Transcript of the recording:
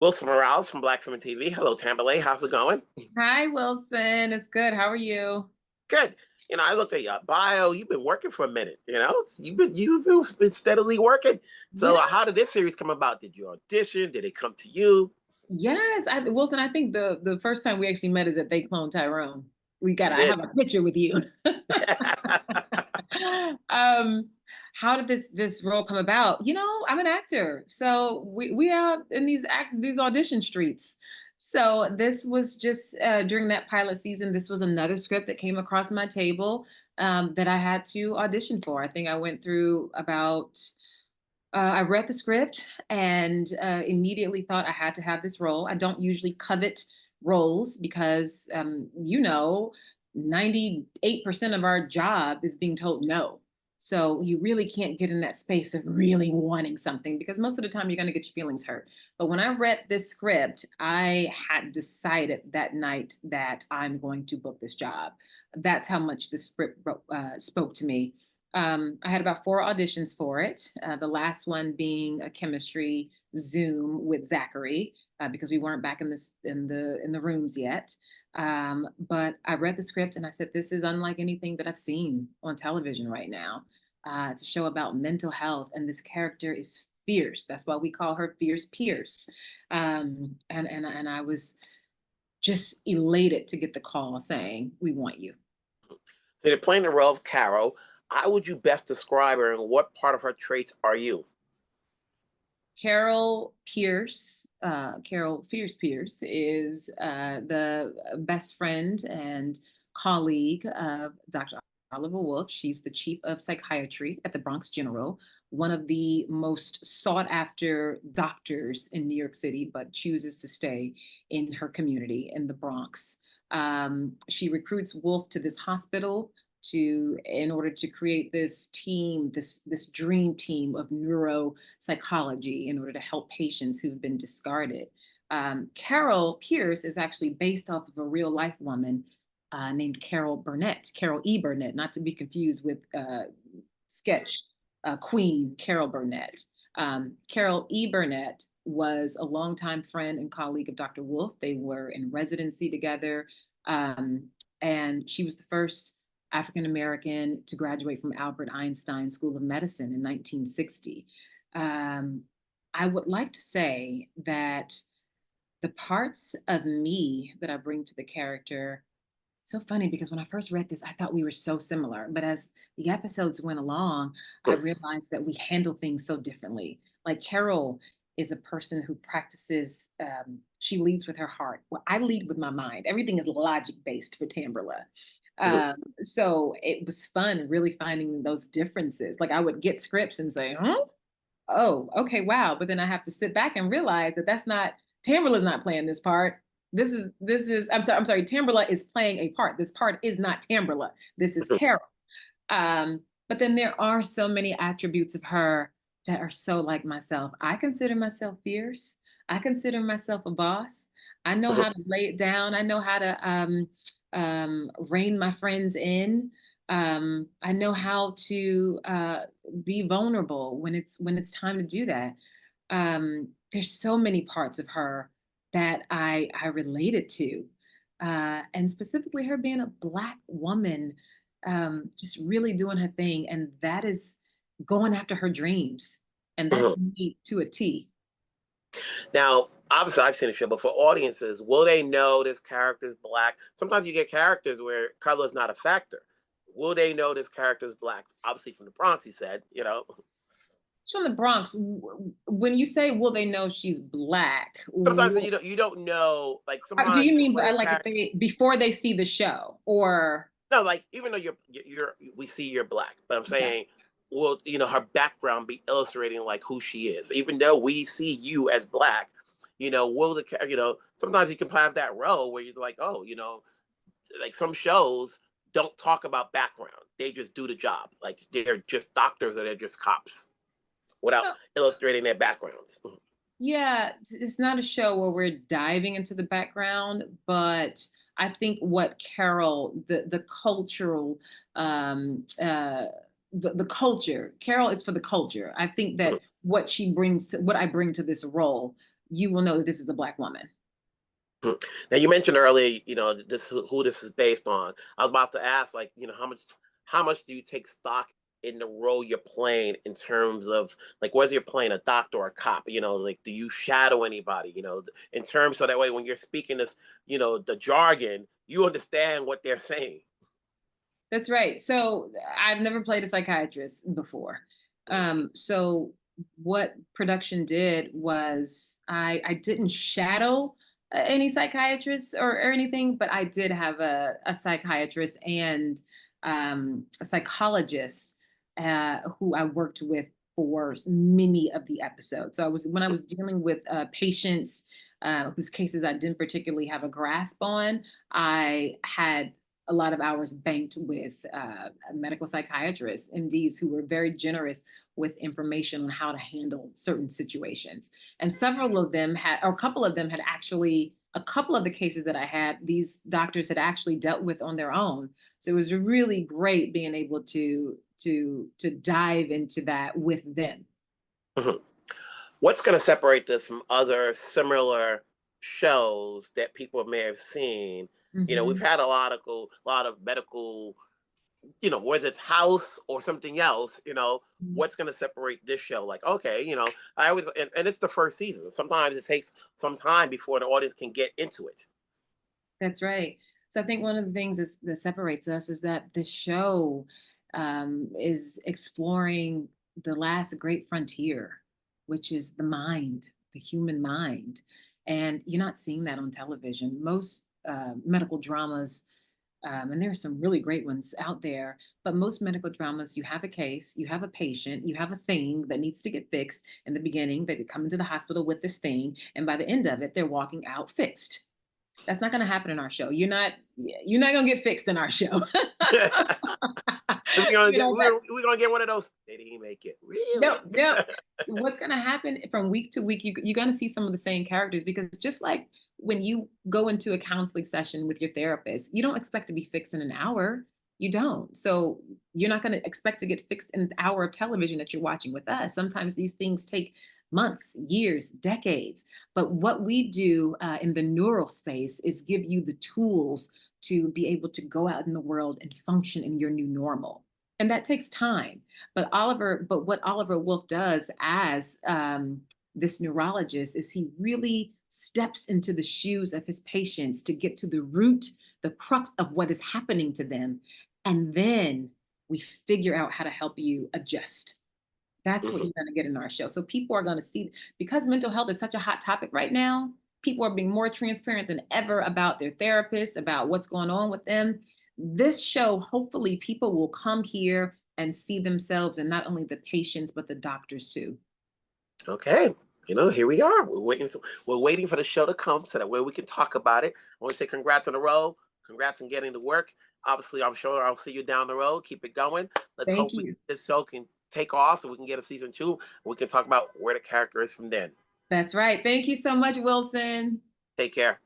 Wilson Morales from Black Film TV. Hello, Tamberla. How's it going? Hi, Wilson. It's good. How are you? Good. I looked at your bio. You've been working for a minute. You've been steadily working. So, Yeah. how did this series come about? Did you audition? Did it come to you? Yes, Wilson. I think the first time we actually met is at They Cloned Tyrone. We I have did. a picture with you. um, how did this role come about? I'm an actor, so we out in these audition streets. So this was just during that pilot season. This was another script that came across my table that I had to audition for. I think I went through about I read the script and immediately thought I had to have this role. I don't usually covet roles because, 98% of our job is being told no. So you really can't get in that space of really wanting something because most of the time you're going to get your feelings hurt. But when I read this script, I had decided that night that I'm going to book this job. That's how much the script spoke to me. I had about four auditions for it. The last one being a chemistry Zoom with Zachary because we weren't back in the rooms yet. But I read the script and I said, "This is unlike anything that I've seen on television right now." It's a show about mental health, and this character is fierce. That's why we call her Fierce Pierce. And I was just elated to get the call saying, "We want you." So, you're playing the role of Carol. How would you best describe her and what part of her traits are you? Carol Fierce Pierce is the best friend and colleague of Dr. Oliver Wolf. She's the chief of psychiatry at the Bronx General, one of the most sought after doctors in New York City, but chooses to stay in her community in the Bronx. She recruits Wolf to this hospital in order to create this team, this dream team of neuropsychology in order to help patients who've been discarded. Carol Pierce is actually based off of a real life woman named Carol E. Burnett, not to be confused with sketch queen Carol Burnett. Carol E. Burnett was a longtime friend and colleague of Dr. Wolf. They were in residency together, and she was the first African American to graduate from Albert Einstein School of Medicine in 1960. Um, I would like to say that the parts of me that I bring to the character, it's so funny because when I first read this, I thought we were so similar. But as the episodes went along, I realized that we handle things so differently. Like Carol is a person who practices, she leads with her heart. Well, I lead with my mind. Everything is logic based for Tamberla. So it was fun really finding those differences. Like I would get scripts and say, huh? Oh, okay, wow. But then I have to sit back and realize that that's not Tamberla's not playing this part. I'm sorry, Tamberla is playing a part. This part is not Tamberla. This is Carol. But then there are so many attributes of her that are so like myself. I consider myself fierce. I consider myself a boss. I know how to lay it down. I know how to rein my friends in. I know how to be vulnerable when it's time to do that. There's so many parts of her that I related to, and specifically her being a Black woman, just really doing her thing, and that is going after her dreams, and that's me to a T. Now, obviously, I've seen the show, but for audiences, will they know this character is Black? Sometimes you get characters where color is not a factor. Will they know this character is Black? Obviously, from the Bronx, he said. She's from the Bronx. When you say will they know she's Black, Sometimes you don't know. Like do sometimes you you can mean play a like if character. they before they see the show or? No, like even though we see you're Black, but I'm Okay. saying, will her background be illustrating like who she is? Even though we see you as Black, will sometimes you can have that role where you're like, oh, like some shows don't talk about background. They just do the job. Like they're just doctors or they're just cops without illustrating their backgrounds. Yeah, it's not a show where we're diving into the background, but I think what Carol, the cultural, the culture, Carol is for the culture. I think that what I bring to this role you will know that this is a Black woman. Mhm. Now you mentioned earlier, this who this is based on. I was about to ask, like, how much do you take stock in the role you're playing in terms of like whether you're playing a doctor or a cop? Like, do you shadow anybody? In terms so that way when you're speaking this, the jargon, you understand what they're saying. That's right. So I've never played a psychiatrist before. Mhm. So what production did was I didn't shadow any psychiatrists or anything, but I did have a psychiatrist and a psychologist who I worked with for many of the episodes. So when I was dealing with patients whose cases I didn't particularly have a grasp on, I had a lot of hours banked with medical psychiatrists, MDs, who were very generous with information on how to handle certain situations. And several of them had, or a couple of them had actually, a couple of the cases that I had, these doctors had actually dealt with on their own. So it was really great being able to dive into that with them. Mhm. What's going to separate this from other similar shows that people may have seen? We've Hmm. had a lot of medical, whether it's House or something else. What's going to separate this show? Like, okay, I always and it's the first season. Sometimes it takes some time before the audience can get into it. That's right. So I think one of the things that separates us is that the show is exploring the last great frontier, which is the mind, the human mind. And you're not seeing that on television. Most medical dramas, and there are some really great ones out there, but most medical dramas, you have a case, you have a patient, you have a thing that needs to get fixed. In the beginning, they come into the hospital with this thing, and by the end of it, they're walking out fixed. That's not gonna happen in our show. You're not gonna get fixed in our show. we're gonna You get know, we're, we're gonna get one of those. They didn't make it no, really. no. What's gonna happen from week to week, you're gonna see some of the same characters because just like when you go into a counseling session with your therapist, you don't expect to be fixed in an hour. You don't. So you're not gonna expect to get fixed in an hour of television that you're watching with us. Sometimes these things take months, years, decades. But what we do in the neural space is give you the tools to be able to go out in the world and function in your new normal. And that takes time. But what Oliver Wolf does as this neurologist is he really steps into the shoes of his patients to get to the root, the crux of what is happening to them. And then we figure out how to help you adjust. That's what Mhm. you're going to get in our show. So people are going to see, because mental health is such a hot topic right now, people are being more transparent than ever about their therapists, about what's going on with them. This show, hopefully, people will come here and see themselves and not only the patients, but the doctors too. Okay. Here we are. We're waiting for the show to come so that way we can talk about it. I want to say congrats on the road. Congrats on getting to work. Obviously, I'm sure I'll see you down the road. Keep it going. Let's Thank hope you. this show can take off so we can get a season two. And we can talk about where the character is from then. That's right. Thank you so much, Wilson. Take care.